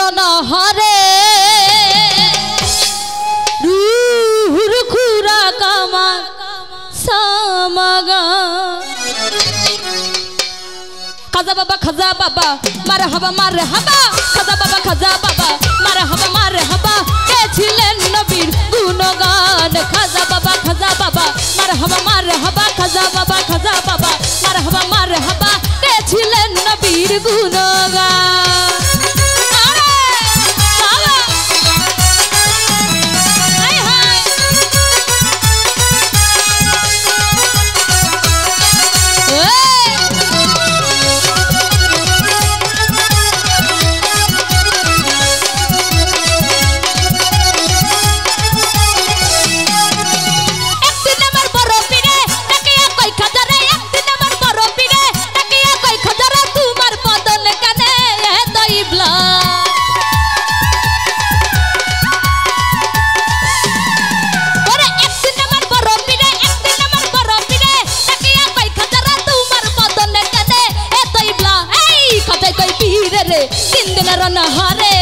রনহারে রুহুর খুরা কামার সামাগা খাজা বাবা মারহাবা খাজা বাবা মারহাবা কে ছিলেন নবীর গুণগান খাজা বাবা মারহাবা খাজা বাবা মারহাবা কে ছিলেন নবীর গুণগান রনহারে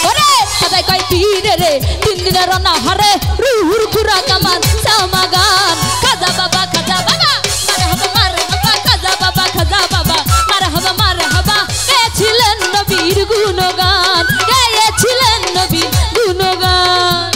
ওরে খাজাই কই পীরে রে 3 দিনের রনহারে রুহুর খুরা কামান সামাগান খাজা বাবা মারহাবা খাজা বাবা মারহাবা কে ছিলেন নবীর গুণগান কে ছিলেন নবীর গুণগান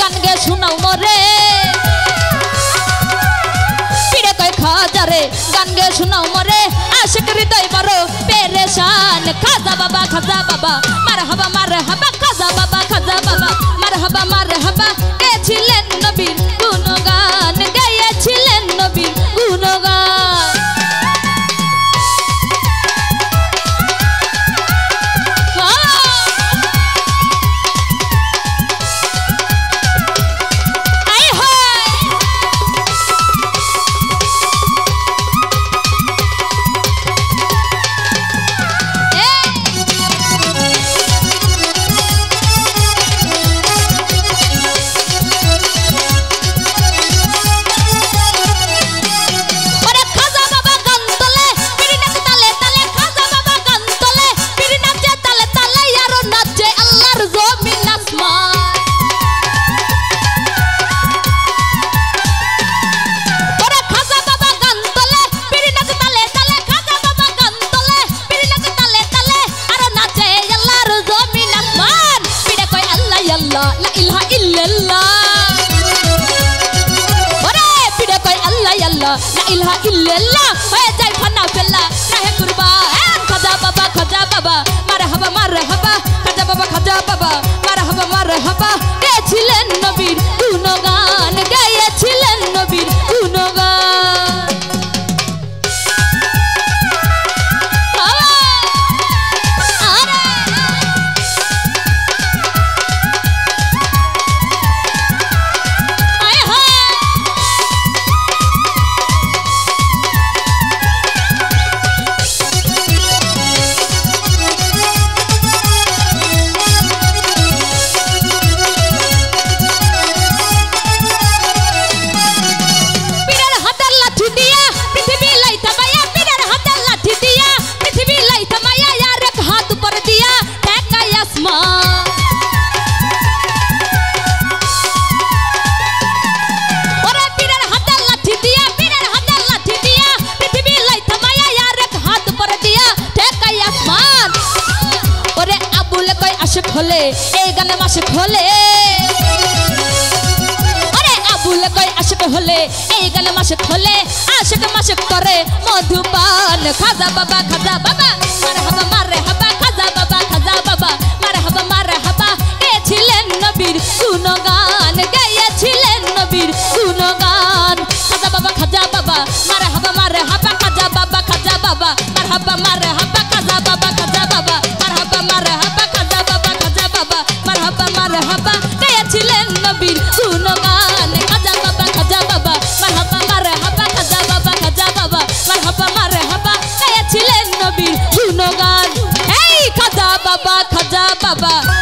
গান গে শোনাও মরে পিড়ে কই খাজারে গান গে শোনাও মরে আশিক হৃদয় বড় পেরেশান খাজা বাবা মারহাবা খাজা বাবা মারহাবা কে ছিলেন নবীর গুণগান গাইছিলেন নবীর গুণগান লা ইলাহা ইল্লাল্লাহ হয়ে যায় ফানা ফেল্লা রাহে কুরবান খাজা বাবা মারহাবা খাজা বাবা মারহাবা কে ছিলেন নবীর গুণগান গাইছিলেন নবীর গুণগান হলে এই গানে মাসে হলে আরে আবুল কই আশিক হলে হলে এই গানে মাসিক হলে আশিক মাসিক করে মধুপান খাজা বাবা মারে হাবা খাজা বাবা মারে হাবা গেছিলেন নবীর গুণগান গেয়েছিলেন নবীর গুণগান খাজা বাবা মারে হাবা খাজা বাবা মারে হাবা খাজা বাবা মারে হাবা খাজা বাবা মারে হাবা গেয়েছিলেন নবীর গুণগান খাজা বাবা মারে হাবা খাজা বাবা মারে হাবা গেয়েছিলেন নবীর গুণগান এই খাজা বাবা